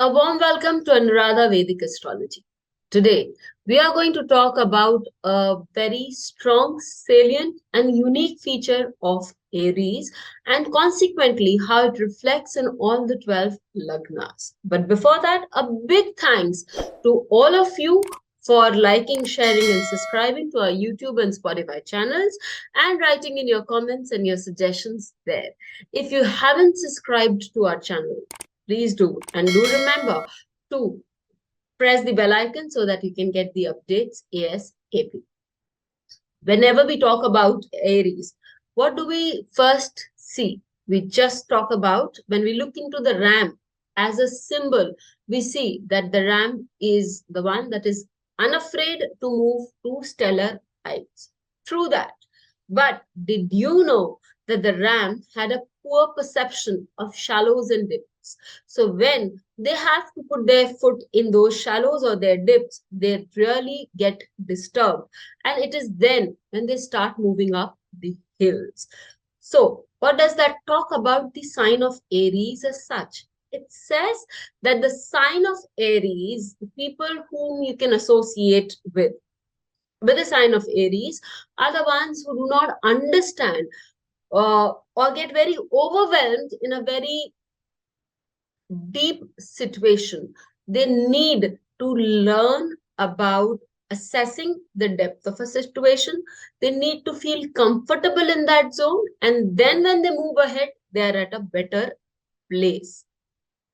A warm welcome to Anuradha Vedic Astrology. Today, we are going to talk about a very strong, salient, and unique feature of Aries and consequently how it reflects in all the 12 lagnas. But before that, a big thanks to all of you for liking, sharing, and subscribing to our YouTube and Spotify channels and writing in your comments and your suggestions there. If you haven't subscribed to our channel, please do. And do remember to press the bell icon so that you can get the updates ASAP. Whenever we talk about Aries, what do we first see? We just talk about when we look into the ram as a symbol, we see that the ram is the one that is unafraid to move to stellar heights. True that. But did you know that the ram had a poor perception of shallows and dips? So when they have to put their foot in those shallows or their dips, they really get disturbed. And it is then when they start moving up the hills. So, what does that talk about the sign of Aries as such? It says that the sign of Aries, the people whom you can associate with the sign of Aries, are the ones who do not understand or get very overwhelmed in a very deep situation. They need to learn about assessing the depth of a situation. They need to feel comfortable in that zone. And then when they move ahead, they are at a better place.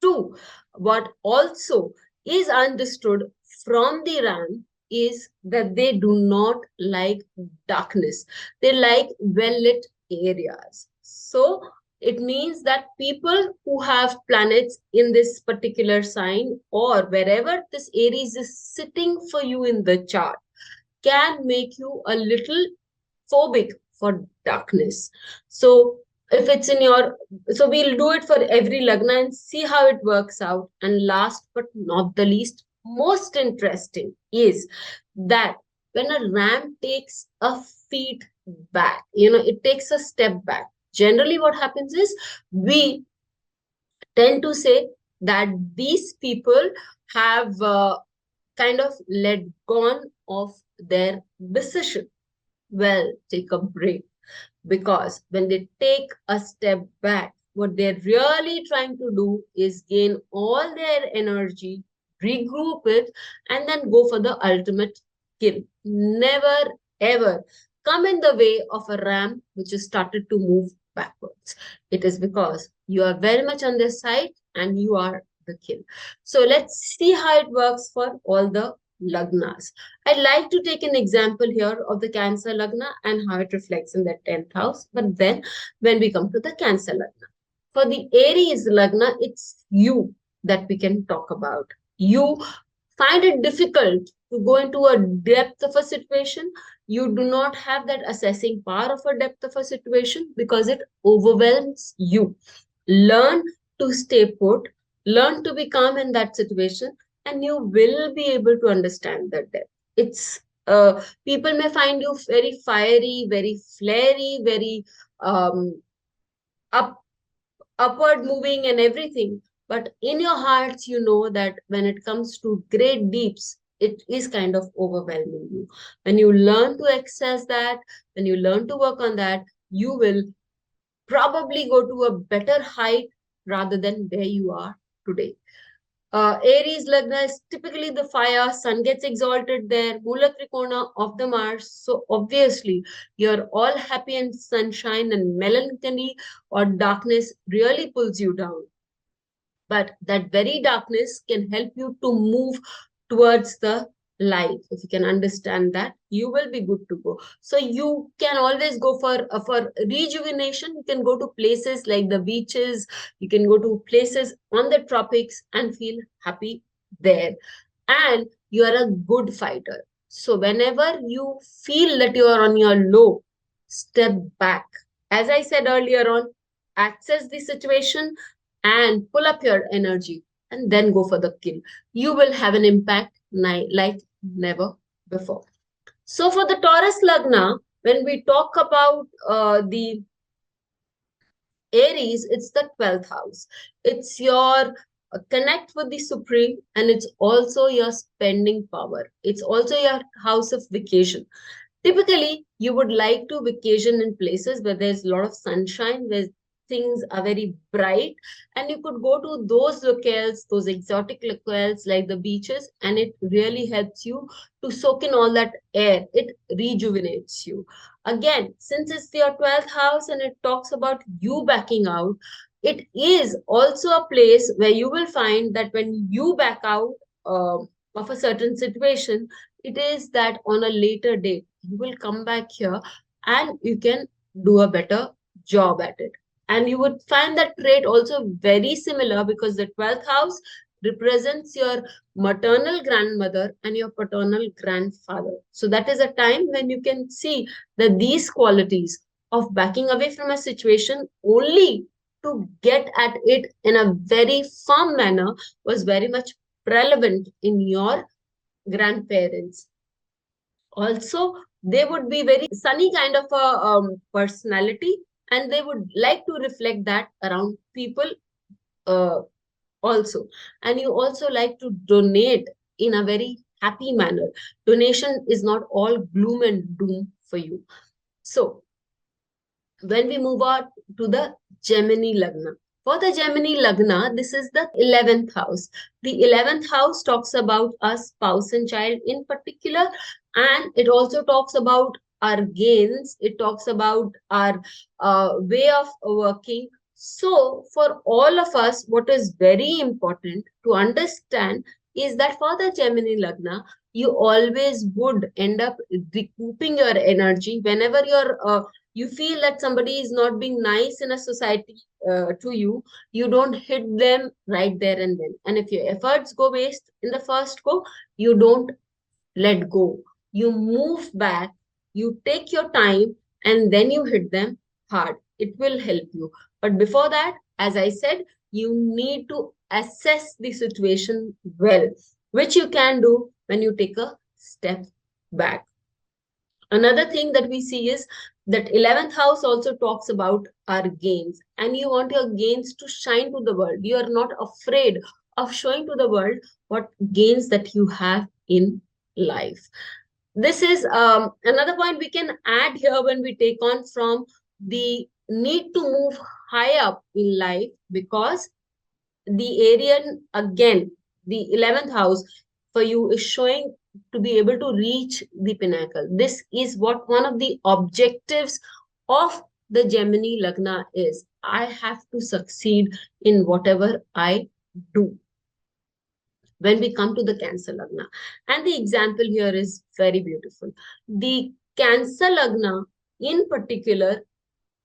Two, what also is understood from the RAM is that they do not like darkness. They like well-lit areas. So it means that people who have planets in this particular sign or wherever this Aries is sitting for you in the chart can make you a little phobic for darkness. So if it's in your, so we'll do it for every lagna and see how it works out. And last but not the least, most interesting is that when a ram takes a feet back, it takes a step back. Generally, what happens is we tend to say that these people have kind of let gone of their decision. Well, take a break, because when they take a step back, what they're really trying to do is gain all their energy, regroup it, and then go for the ultimate kill. Never ever come in the way of a ram which has started to move backwards. It is because you are very much on their side and you are the kill. So let's see how it works for all the lagnas. I'd like to take an example here of the Cancer Lagna and how it reflects in the 10th house. But then when we come to the Cancer Lagna, for the Aries Lagna, it's you that we can talk about. You find it difficult to go into a depth of a situation. You do not have that assessing power of a depth of a situation because it overwhelms you. Learn to stay put, learn to be calm in that situation, and you will be able to understand that depth. It's people may find you very fiery, very flary, very um, up upward moving and everything. But in your hearts, you know that when it comes to great deeps, it is kind of overwhelming you. When you learn to access that, when you learn to work on that, you will probably go to a better height rather than where you are today. Aries Lagna is typically the fire, sun gets exalted there, Mula Trikona of the Mars. So obviously, you're all happy and sunshine, and melancholy or darkness really pulls you down. But that very darkness can help you to move towards the light. If you can understand that, you will be good to go. So you can always go for rejuvenation. You can go to places like the beaches. You can go to places on the tropics and feel happy there. And you are a good fighter. So whenever you feel that you are on your low, step back. As I said earlier on, access the situation and pull up your energy and then go for the kill. You will have an impact like never before. So for the Taurus Lagna, when we talk about the Aries, it's the 12th house. It's your connect with the supreme, and it's also your spending power. It's also your house of vacation. Typically, you would like to vacation in places where there's a lot of sunshine, where things are very bright, and you could go to those locales, those exotic locales like the beaches, and it really helps you to soak in all that air. It rejuvenates you. Again, since it's your 12th house and it talks about you backing out, it is also a place where you will find that when you back out of a certain situation, it is that on a later date you will come back here and you can do a better job at it. And you would find that trait also very similar, because the 12th house represents your maternal grandmother and your paternal grandfather. So that is a time when you can see that these qualities of backing away from a situation only to get at it in a very firm manner was very much relevant in your grandparents. Also, they would be very sunny kind of a personality, and they would like to reflect that around people uh, also. And you also like to donate in a very happy manner. Donation is not all gloom and doom for you. So when we move on to the Gemini Lagna. For the Gemini Lagna, this is the 11th house. The 11th house talks about our spouse and child in particular, and it also talks about our gains, it talks about our way of working. So, for all of us, what is very important to understand is that for the Gemini Lagna, you always would end up recouping your energy whenever you feel that somebody is not being nice in a society to you. You don't hit them right there and then, and if your efforts go waste in the first go, you don't let go. You move back, you take your time, and then you hit them hard. It will help you. But before that, as I said, you need to assess the situation well, which you can do when you take a step back. Another thing that we see is that 11th house also talks about our gains, and you want your gains to shine to the world. You are not afraid of showing to the world what gains that you have in life. This is another point we can add here when we take on from the need to move high up in life, because the Arian, again, the 11th house for you is showing to be able to reach the pinnacle. This is what one of the objectives of the Gemini Lagna is. I have to succeed in whatever I do. When we come to the Cancer Lagna, and the example here is very beautiful. The Cancer Lagna in particular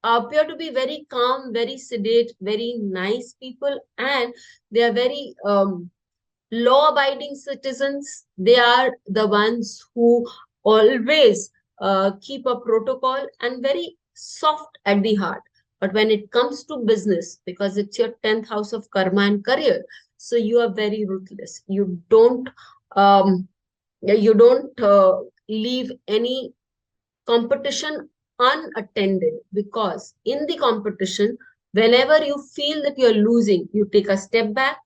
appear to be very calm, very sedate, very nice people, and they are very law abiding citizens. They are the ones who always keep a protocol and very soft at the heart. But when it comes to business, because it's your 10th house of karma and career, so you are very ruthless. Um, you don't leave any competition unattended, because in the competition, whenever you feel that you're losing, you take a step back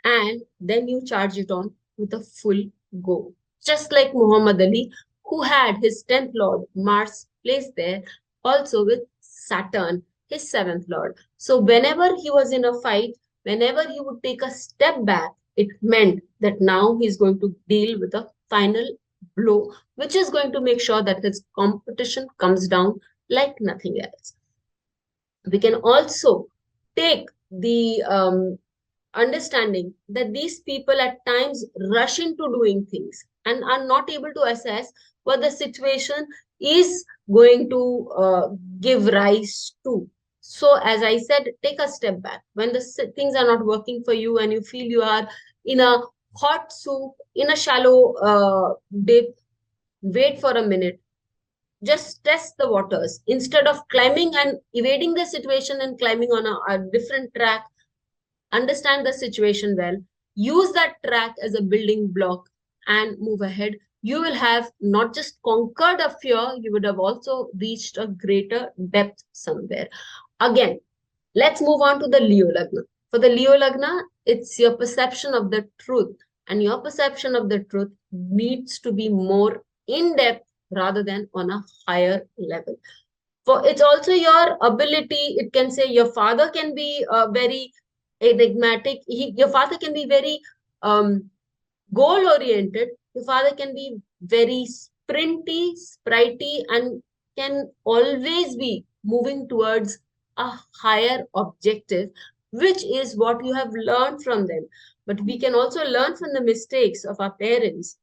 and then you charge it on with a full go. Just like Muhammad Ali, who had his 10th lord Mars placed there, also with Saturn, his 7th lord. So whenever he was in a fight, whenever he would take a step back, it meant that now he's going to deal with a final blow, which is going to make sure that his competition comes down like nothing else. We can also take the understanding that these people at times rush into doing things and are not able to assess what the situation is going to give rise to. So, as I said, take a step back. When the things are not working for you and you feel you are in a hot soup, in a shallow dip, wait for a minute. Just test the waters. Instead of climbing and evading the situation and climbing on a different track, understand the situation well, use that track as a building block, and move ahead. You will have not just conquered a fear, you would have also reached a greater depth somewhere. Again, let's move on to the Leo Lagna. For the Leo Lagna, It's your perception of the truth, and your perception of the truth needs to be more in depth rather than on a higher level. For it's also your ability. It can say your father can be very enigmatic. Your father can be very goal oriented. Your father can be very sprinty, spritey, and can always be moving towards a higher objective, which is what you have learned from them. But we can also learn from the mistakes of our parents,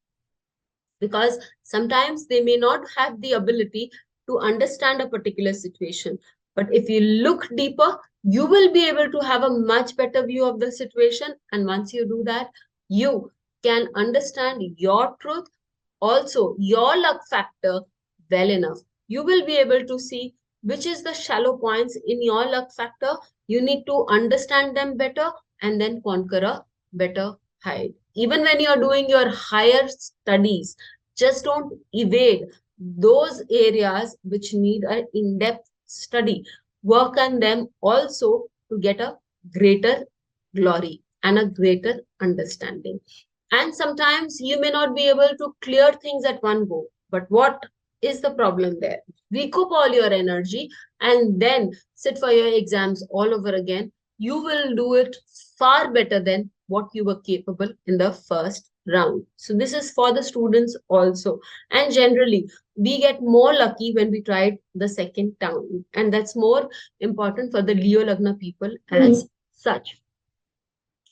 because sometimes they may not have the ability to understand a particular situation. But if you look deeper, you will be able to have a much better view of the situation. And once you do that, you can understand your truth, also your luck factor well enough. You will be able to see which is the shallow points in your luck factor. You need to understand them better and then conquer a better height. Even when you're doing your higher studies, just don't evade those areas which need an in-depth study. Work on them also to get a greater glory and a greater understanding. And sometimes you may not be able to clear things at one go. But what is the problem there? Recoup all your energy and then sit for your exams all over again. You will do it far better than what you were capable in the first round. So this is for the students also. And generally, we get more lucky when we tried the second time. And that's more important for the Leo Lagna people as such.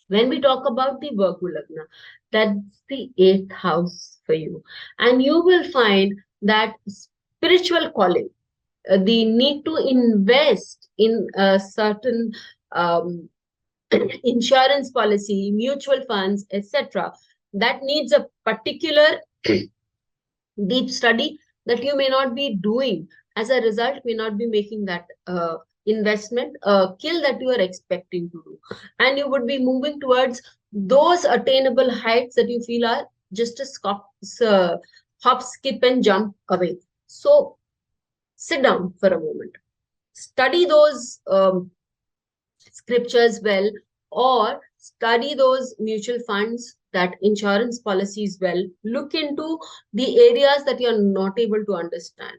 When we talk about the Virgo Lagna, that's the eighth house for you. And you will find that spiritual calling, the need to invest in a certain um, insurance policy, mutual funds, etc., that needs a particular deep study that you may not be doing. As a result, may not be making that investment kill that you are expecting to do. And you would be moving towards those attainable heights that you feel are just a hop, skip, and jump away. So sit down for a moment. Study those scriptures well, or study those mutual funds, that insurance policies well. Look into the areas that you're not able to understand.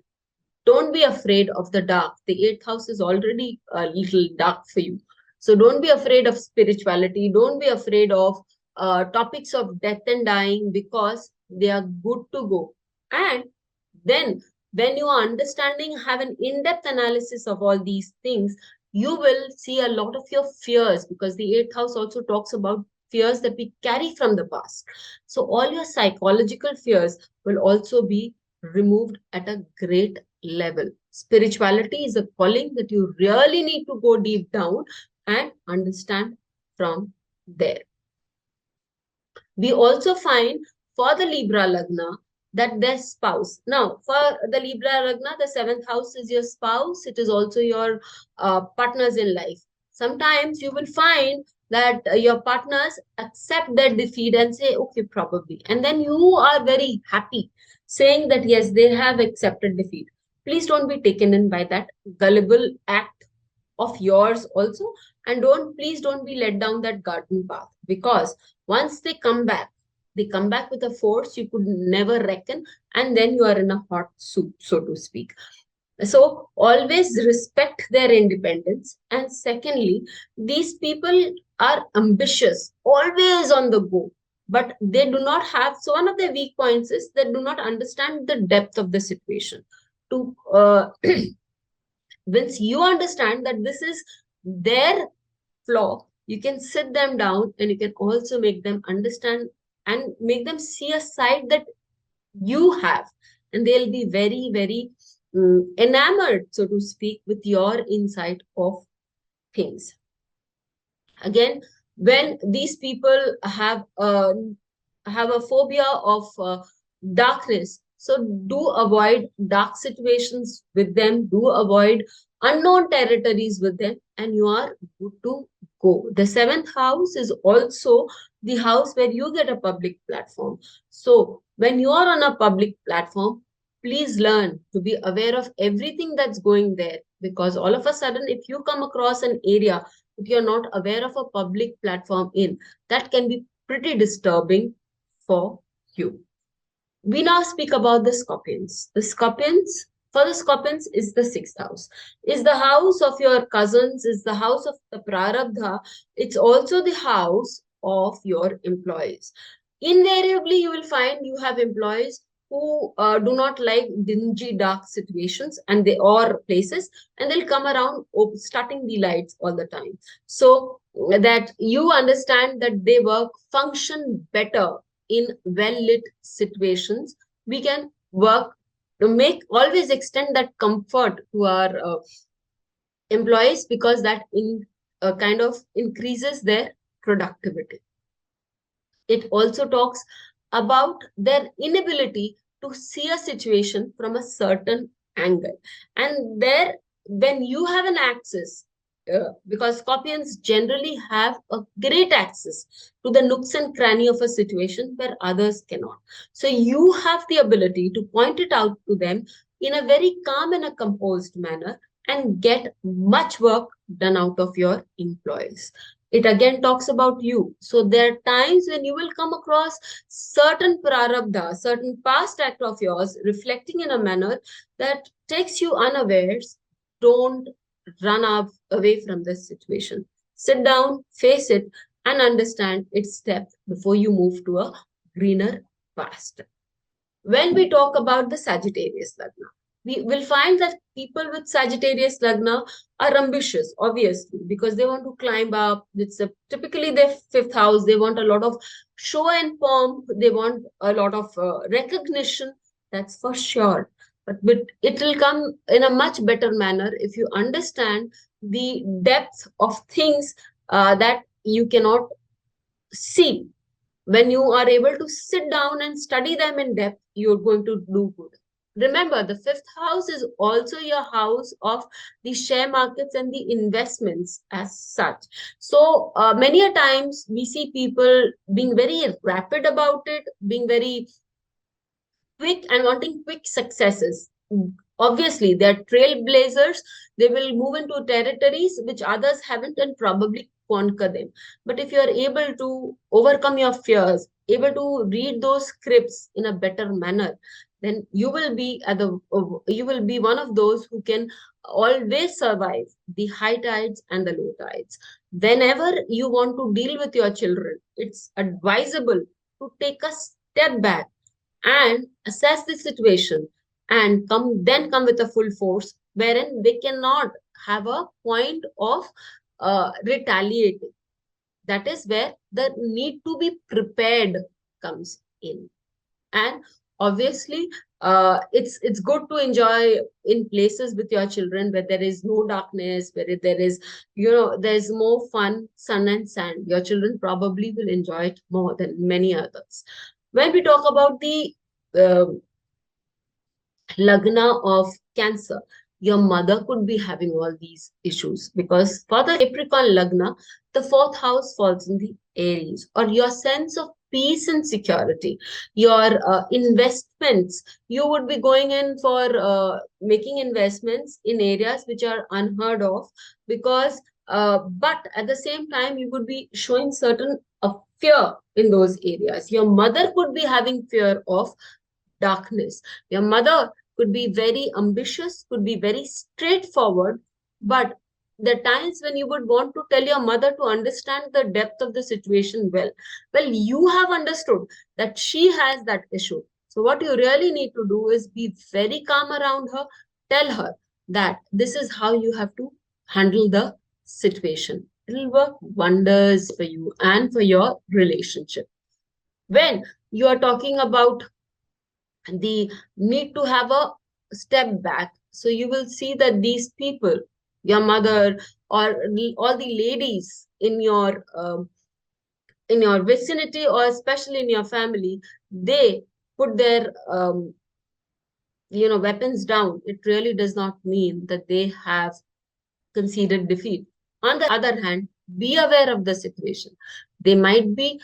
Don't be afraid of the dark. The eighth house is already a little dark for you. So don't be afraid of spirituality. Don't be afraid of topics of death and dying, because they are good to go. And then when you are understanding, have an in-depth analysis of all these things, you will see a lot of your fears, because the eighth house also talks about fears that we carry from the past. So all your psychological fears will also be removed at a great level. Spirituality is a calling that you really need to go deep down and understand from there. We also find for the Libra Lagna that their spouse. Now, for the Libra Lagna, the seventh house is your spouse. It is also your partners in life. Sometimes you will find that your partners accept their defeat and say, okay, probably. And then you are very happy saying that, yes, they have accepted defeat. Please don't be taken in by that gullible act of yours also. And please don't be led down that garden path, because once they come back with a force you could never reckon, and then you are in a hot soup, so to speak. So always respect their independence. And secondly, these people are ambitious, always on the go, but they do not have, so one of their weak points is they do not understand the depth of the situation. To once you understand that this is their flaw, you can sit them down and you can also make them understand and make them see a side that you have. And they'll be very, very enamored, so to speak, with your insight of things. Again, when these people have a phobia of darkness, so do avoid dark situations with them, do avoid unknown territories with them, and you are good to go. The seventh house is also the house where you get a public platform. So when you are on a public platform, please learn to be aware of everything that's going there, because all of a sudden, if you come across an area but you're not aware of a public platform in, that can be pretty disturbing for you. We now speak about the scorpions. The scorpions, for the scorpions, is the sixth house. Is the house of your cousins, is the house of the prarabdha. It's also the house of your employees. Invariably, you will find you have employees who do not like dingy, dark situations and they or places, and they'll come around starting the lights all the time. So that you understand that they work function better in well lit situations. We can work to make always extend that comfort to our employees, because that in kind of increases their productivity. It also talks about their inability to see a situation from a certain angle. And there, when you have an axis, because scorpions generally have a great access to the nooks and cranny of a situation where others cannot. So you have the ability to point it out to them in a very calm and a composed manner and get much work done out of your employees. It again talks about you. So there are times when you will come across certain prarabdha, certain past act of yours reflecting in a manner that takes you unawares. Don't run up away from this situation. Sit down, face it, and understand its depth before you move to a greener past. When we talk about the Sagittarius Lagna, we will find that people with Sagittarius Lagna are ambitious, obviously, because they want to climb up. It's typically their fifth house. They want a lot of show and pomp. They want a lot of recognition. That's for sure. But it will come in a much better manner if you understand the depth of things that you cannot see. When you are able to sit down and study them in depth, you're going to do good. Remember, the fifth house is also your house of the share markets and the investments as such. So many a times we see people being very rapid about it, being very quick and wanting quick successes. Obviously, they're trailblazers. They will move into territories which others haven't and probably conquer them. But if you are able to overcome your fears, able to read those scripts in a better manner, then you will be at the you will be one of those who can always survive the high tides and the low tides. Whenever you want to deal with your children, it's advisable to take a step back and assess the situation and come with a full force, wherein they cannot have a point of retaliating. That is where the need to be prepared comes in. And obviously it's good to enjoy in places with your children where there is no darkness, where there is, there's more fun, sun and sand. Your children probably will enjoy it more than many others. When we talk about the uh, Lagna of Cancer, your mother could be having all these issues, because for the Capricorn Lagna, the fourth house falls in the Aries, or your sense of peace and security, your investments. You would be going in for making investments in areas which are unheard of, because but at the same time, you would be showing certain fear in those areas. Your mother could be having fear of darkness. Your mother could be very ambitious, could be very straightforward, but the times when you would want to tell your mother to understand the depth of the situation well, you have understood that she has that issue. So what you really need to do is be very calm around her, tell her that this is how you have to handle the situation. It'll work wonders for you and for your relationship. When you are talking about the need to have a step back, so you will see that these people, your mother, or all the ladies in your vicinity, or especially in your family, they put their weapons down. It really does not mean that they have conceded defeat. On the other hand, be aware of the situation. They might be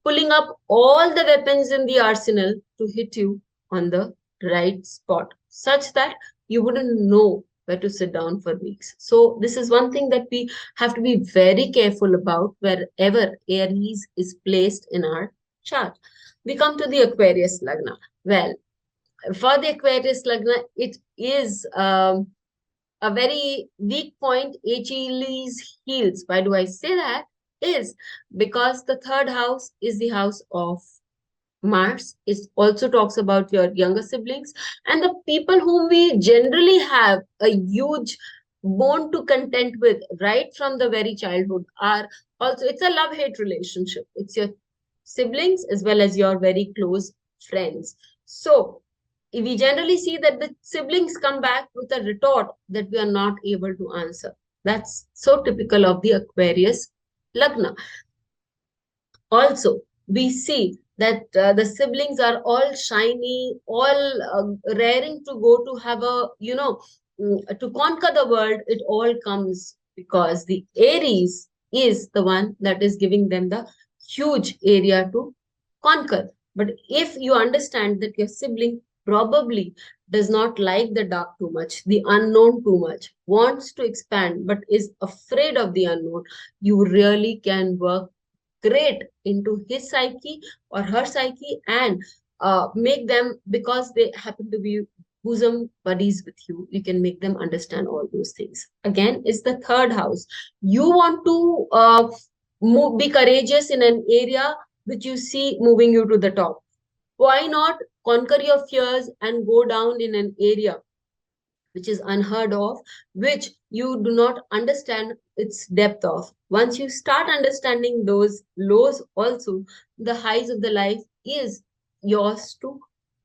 pulling up all the weapons in the arsenal to hit you on the right spot, such that you wouldn't know where to sit down for weeks. So this is one thing that we have to be very careful about wherever Aries is placed in our chart. We come to the Aquarius Lagna. Well, for the Aquarius Lagna, it is a very weak point, Achilles heels. Why do I say that? Is because the third house is the house of Mars. It also talks about your younger siblings and the people whom we generally have a huge bond to content with right from the very childhood are also, it's a love-hate relationship. It's your siblings as well as your very close friends. So we generally see that the siblings come back with a retort that we are not able to answer. That's so typical of the Aquarius Lagna. Also, we see that the siblings are all shiny, all raring to go to have a, to conquer the world. It all comes because the Aries is the one that is giving them the huge area to conquer. But if you understand that your sibling probably does not like the dark too much, the unknown too much, wants to expand, but is afraid of the unknown, you really can work great into his psyche or her psyche and make them, because they happen to be bosom buddies with you, you can make them understand all those things. Again, it's the third house. You want to be courageous in an area which you see moving you to the top. Why not conquer your fears and go down in an area which is unheard of, which you do not understand its depth of? Once you start understanding those lows also, the highs of the life is yours to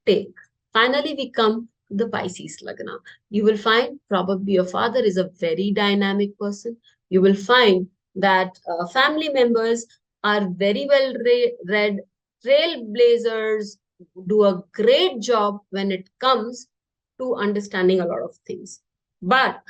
take. Finally, we come to the Pisces Lagna. You will find probably your father is a very dynamic person. You will find that family members are very well read, trailblazers, do a great job when it comes to understanding a lot of things. But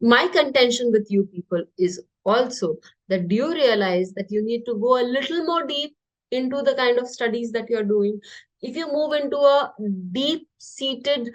my contention with you people is also that, do you realize that you need to go a little more deep into the kind of studies that you're doing? If you move into a deep seated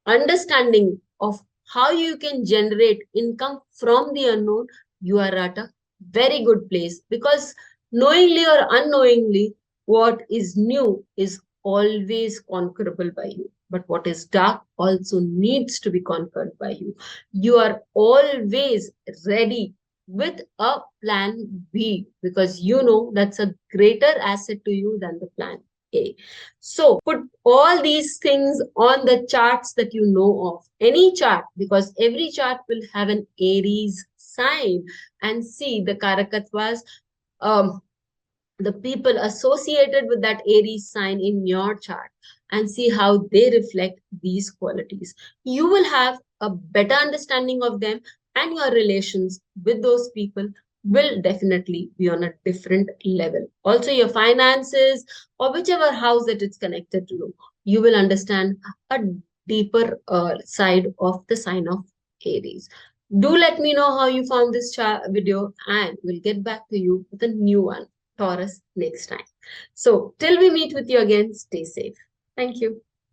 understanding of how you can generate income from the unknown, you are at a very good place, because knowingly or unknowingly, what is new is always conquerable by you. But what is dark also needs to be conquered by you. You are always ready with a plan B, because you know that's a greater asset to you than the plan A. So put all these things on the charts that you know of, any chart, because every chart will have an Aries sign, and see the Karakatvas, um, the people associated with that Aries sign in your chart, and see how they reflect these qualities. You will have a better understanding of them, and your relations with those people will definitely be on a different level. Also, your finances or whichever house that it's connected to, you will understand a deeper side of the sign of Aries. Do let me know how you found this video, and we'll get back to you with a new one, Taurus, next time. So till we meet with you again, stay safe. Thank you.